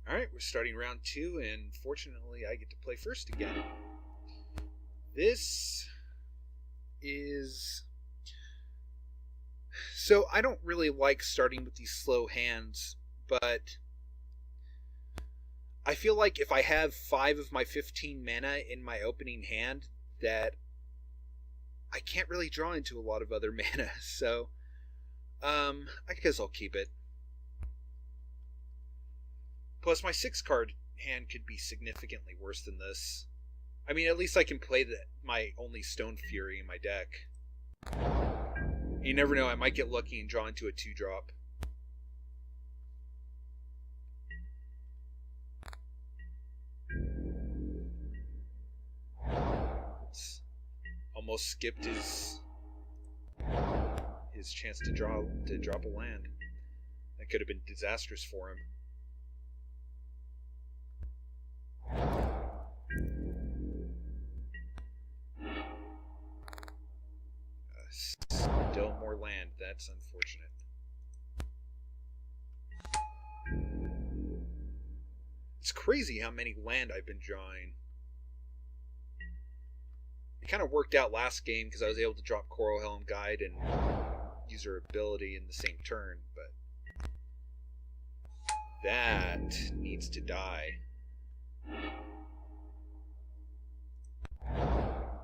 Alright, we're starting round 2, and fortunately I get to play first again. This is... So, I don't really like starting with these slow hands, but I feel like if I have 5 of my 15 mana in my opening hand, that I can't really draw into a lot of other mana, so I guess I'll keep it. Plus, my 6-card hand could be significantly worse than this. I mean, at least I can play my only Stone Fury in my deck. You never know, I might get lucky and draw into a 2-drop. Almost skipped his chance to drop a land. That could have been disastrous for him. Still more land. That's unfortunate. It's crazy how many land I've been drawing. It kind of worked out last game because I was able to drop Coral Helm Guide and use her ability in the same turn, but that needs to die.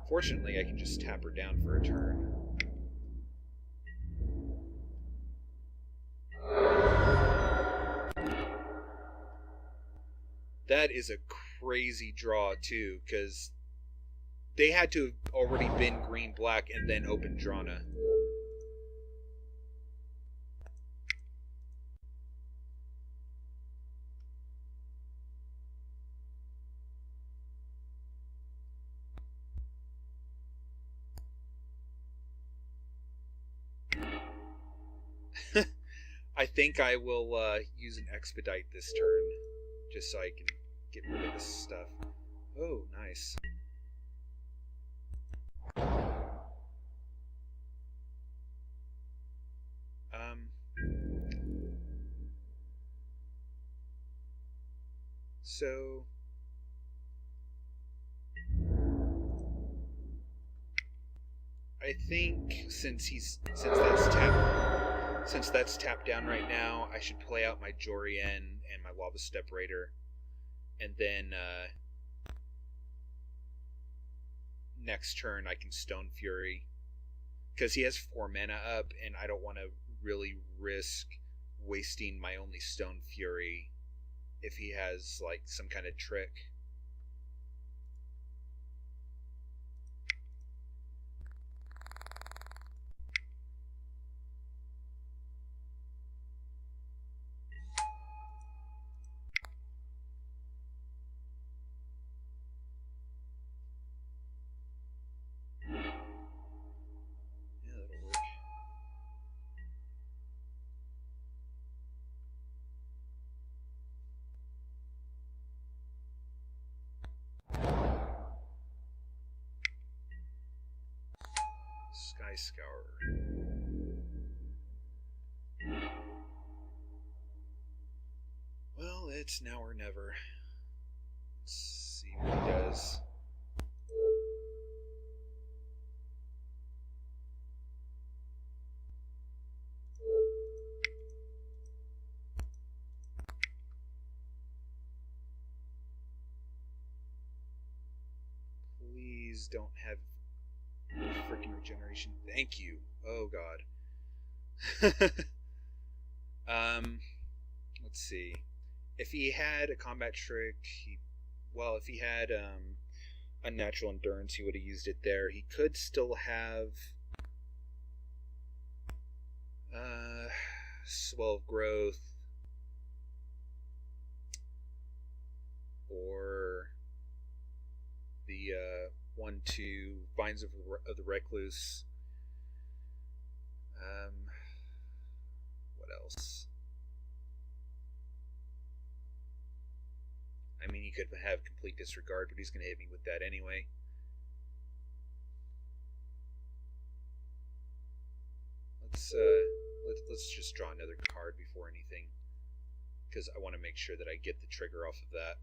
Fortunately, I can just tap her down for a turn. That is a crazy draw, too, because they had to have already been green-black and then opened Drana. I think I will use an Expedite this turn, just so I can get rid of this stuff. Oh, nice. So I think since that's tapped down right now, I should play out my Jorian and my Lava Step Raider, and then next turn I can Stone Fury, because he has 4 mana up, and I don't want to really risk wasting my only Stone Fury if he has like some kind of trick. Sky Scourer. Well, it's now or never. Let's see what he does. Please don't have freaking regeneration. Thank you. Oh god. Let's see. If he had a combat trick, if he had unnatural endurance, he would have used it there. He could still have swell of growth, or the 1/2 Vines of the Recluse. What else? I mean, he could have complete disregard, but he's going to hit me with that anyway. Let's just draw another card before anything. because I want to make sure that I get the trigger off of that.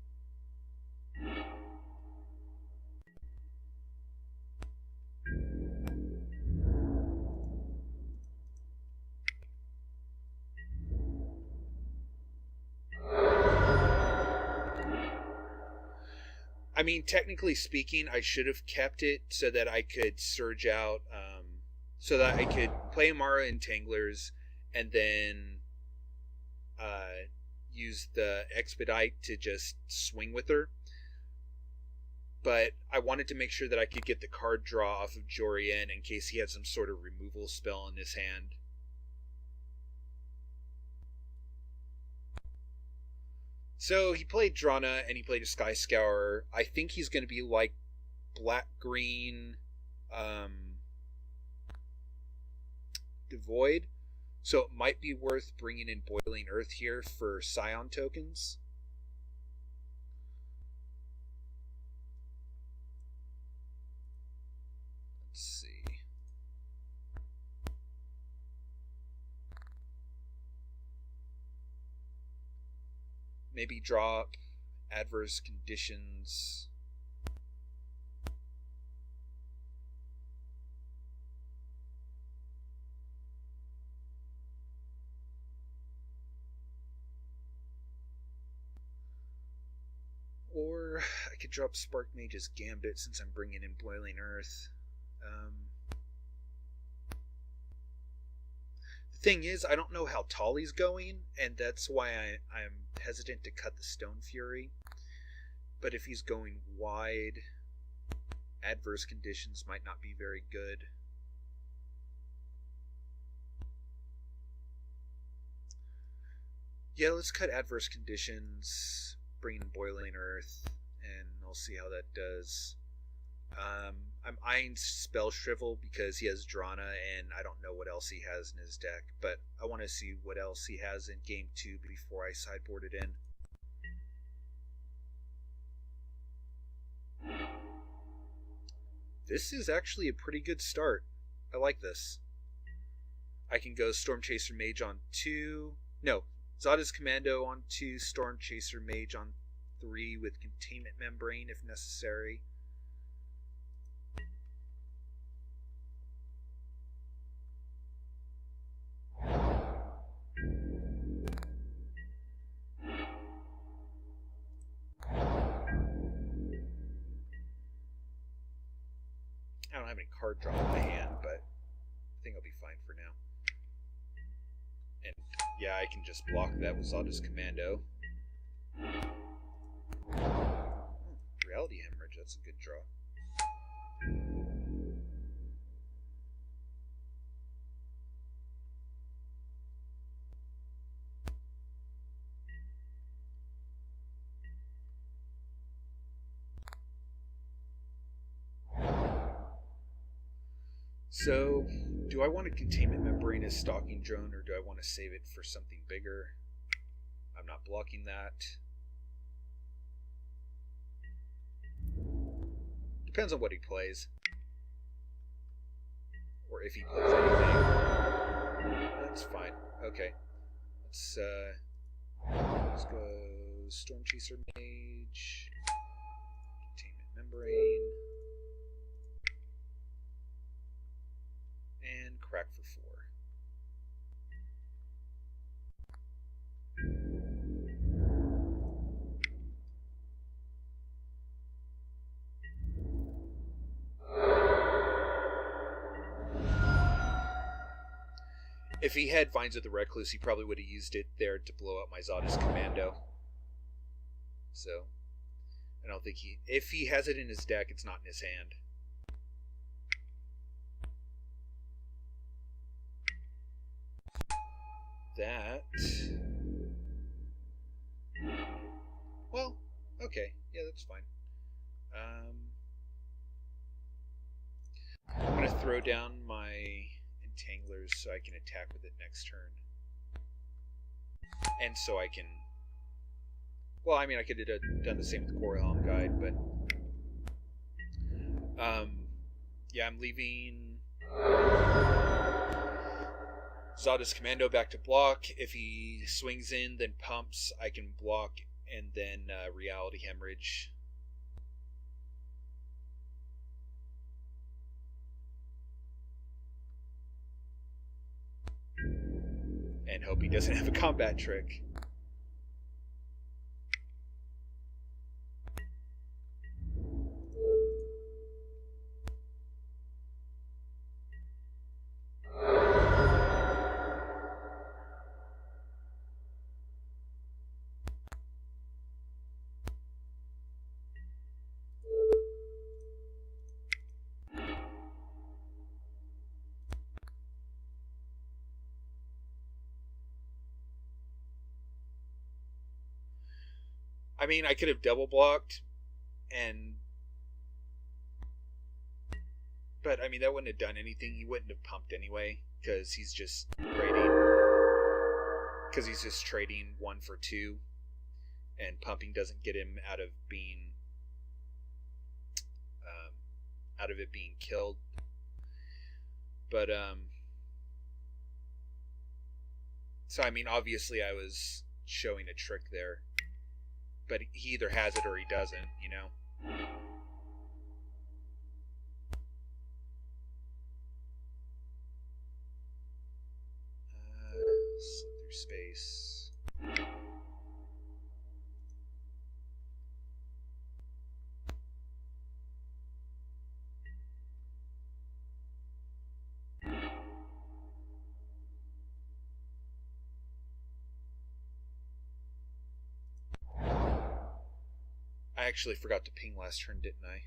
I mean, technically speaking, I should have kept it so that I could surge out, so that I could play Amara Entanglers and then use the Expedite to just swing with her. But I wanted to make sure that I could get the card draw off of Jorian in case he had some sort of removal spell in his hand. So he played Drana and he played a Sky Scourer. I think he's going to be like black-green Devoid. So it might be worth bringing in Boiling Earth here for Scion tokens. Let's see. Maybe drop Adverse Conditions. Or I could drop Spark Mage's Gambit since I'm bringing in Boiling Earth. The thing is, I don't know how tall he's going, and that's why I'm hesitant to cut the Stone Fury. But if he's going wide, Adverse Conditions might not be very good. Yeah, let's cut Adverse Conditions, bring in Boiling Earth, and I'll see how that does. I'm eyeing Spell Shrivel because he has Drana, and I don't know what else he has in his deck, but I want to see what else he has in Game 2 before I sideboard it in. This is actually a pretty good start. I like this. I can go Storm Chaser Mage on 2. No, Zada's Commando on 2, Storm Chaser Mage on 3 with Containment Membrane if necessary. I don't have any card draw in my hand, but I think I'll be fine for now. And yeah, I can just block that with Zada's Commando. Reality Hemorrhage, that's a good draw. So, do I want to Containment Membrane as Stalking Drone, or do I want to save it for something bigger? I'm not blocking that. Depends on what he plays. Or if he plays anything. That's fine. Okay. Let's go Storm Chaser Mage. Containment Membrane. And crack for 4. If he had Vines of the Recluse, he probably would have used it there to blow up my Zada's Commando. So, I don't think if he has it in his deck, it's not in his hand. That. Well, okay. Yeah, that's fine. I'm going to throw down my Entanglers so I can attack with it next turn. And so I can... Well, I mean, I could have done the same with Corelhelm Guide, but... yeah, I'm leaving... Zada's Commando back to block. If he swings in, then pumps, I can block, and then Reality Hemorrhage. And hope he doesn't have a combat trick. I mean, I could have double blocked, but I mean that wouldn't have done anything. He wouldn't have pumped anyway because he's just trading 1 for 2, and pumping doesn't get him out of it being killed. But so I mean, obviously I was showing a trick there. But he either has it or he doesn't, you know? Slip through space. I actually forgot to ping last turn, didn't I?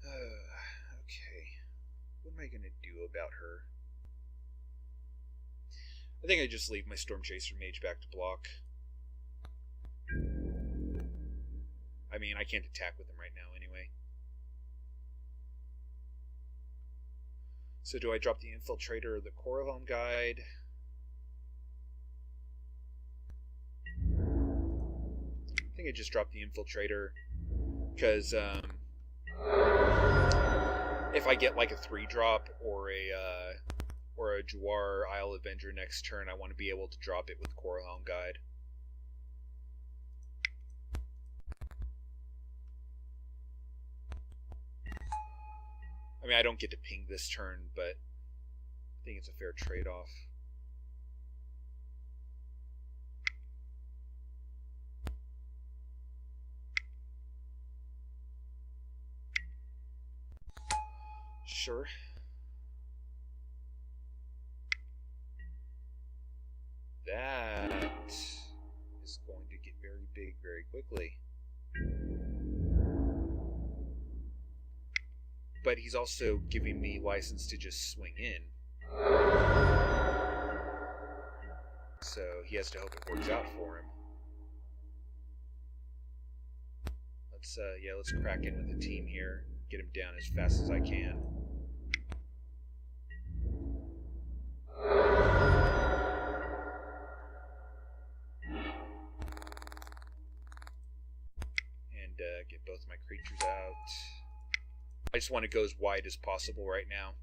Okay. What am I going to do about her? I think I just leave my Storm Chaser Mage back to block. I mean, I can't attack with him right now anyway. So do I drop the Infiltrator or the Corahelm Guide? I think I just dropped the Infiltrator because if I get like a 3-drop or a Jawar Isle Avenger next turn, I want to be able to drop it with Corahelm Guide. I mean, I don't get to ping this turn, but I think it's a fair trade-off. Sure. That is going to get very big very quickly. But he's also giving me license to just swing in. So he has to hope it works out for him. Let's crack in with the team here. Get him down as fast as I can. And get both my creatures out. I just want to go as wide as possible right now.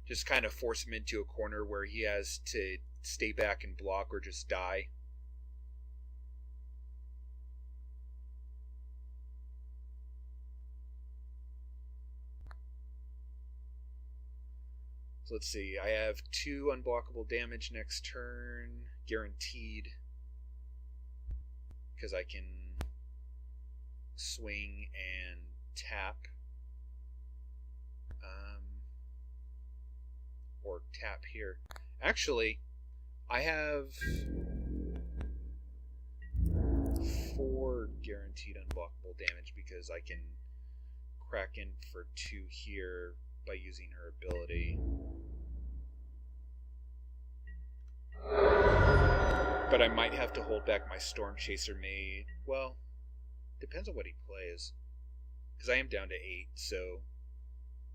Just kind of force him into a corner where he has to stay back and block or just die. So let's see, I have 2 unblockable damage next turn, guaranteed, because I can swing and tap. Or tap here. Actually, I have 4 guaranteed unblockable damage because I can crack in for 2 here by using her ability. But I might have to hold back my Storm Chaser Mage. Well, depends on what he plays. Because I am down to 8, so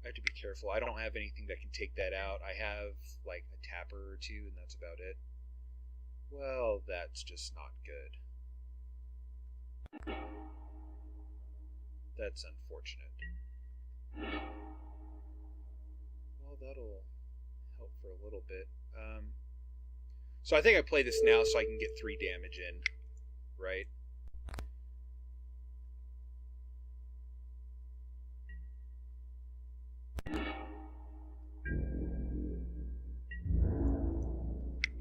I have to be careful. I don't have anything that can take that out. I have like a tapper or 2, and that's about it. Well, that's just not good. That's unfortunate. Well, that'll help for a little bit. So I think I play this now so I can get 3 damage in, right?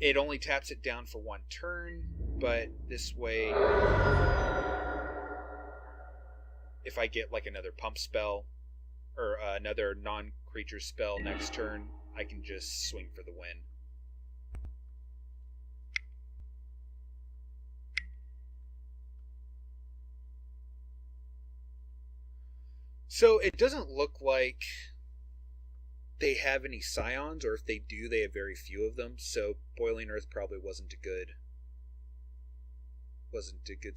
It only taps it down for 1 turn, but this way, if I get like another pump spell or another non-creature spell next turn, I can just swing for the win. So it doesn't look like they have any scions, or if they do, they have very few of them. So Boiling Earth probably wasn't a good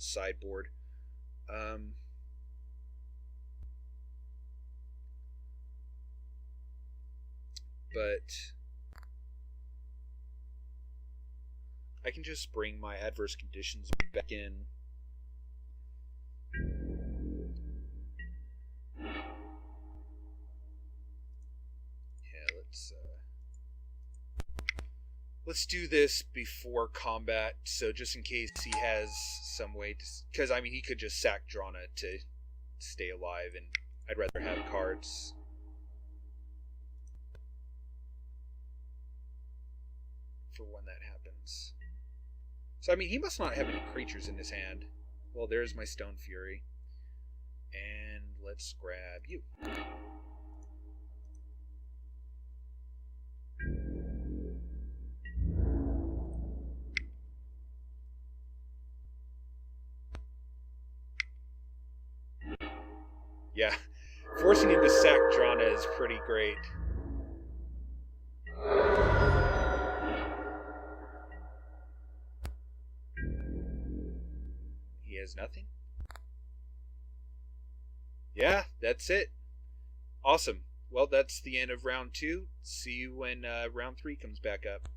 sideboard. But I can just bring my adverse conditions back in. Let's do this before combat, so just in case he has some way to... Because, I mean, he could just sack Drana to stay alive, and I'd rather have cards. For when that happens. So, I mean, he must not have any creatures in his hand. Well, there's my Stone Fury. And let's grab you. Yeah, forcing him to sack Drana is pretty great. He has nothing? Yeah, that's it. Awesome. Well, that's the end of round 2. See you when round 3 comes back up.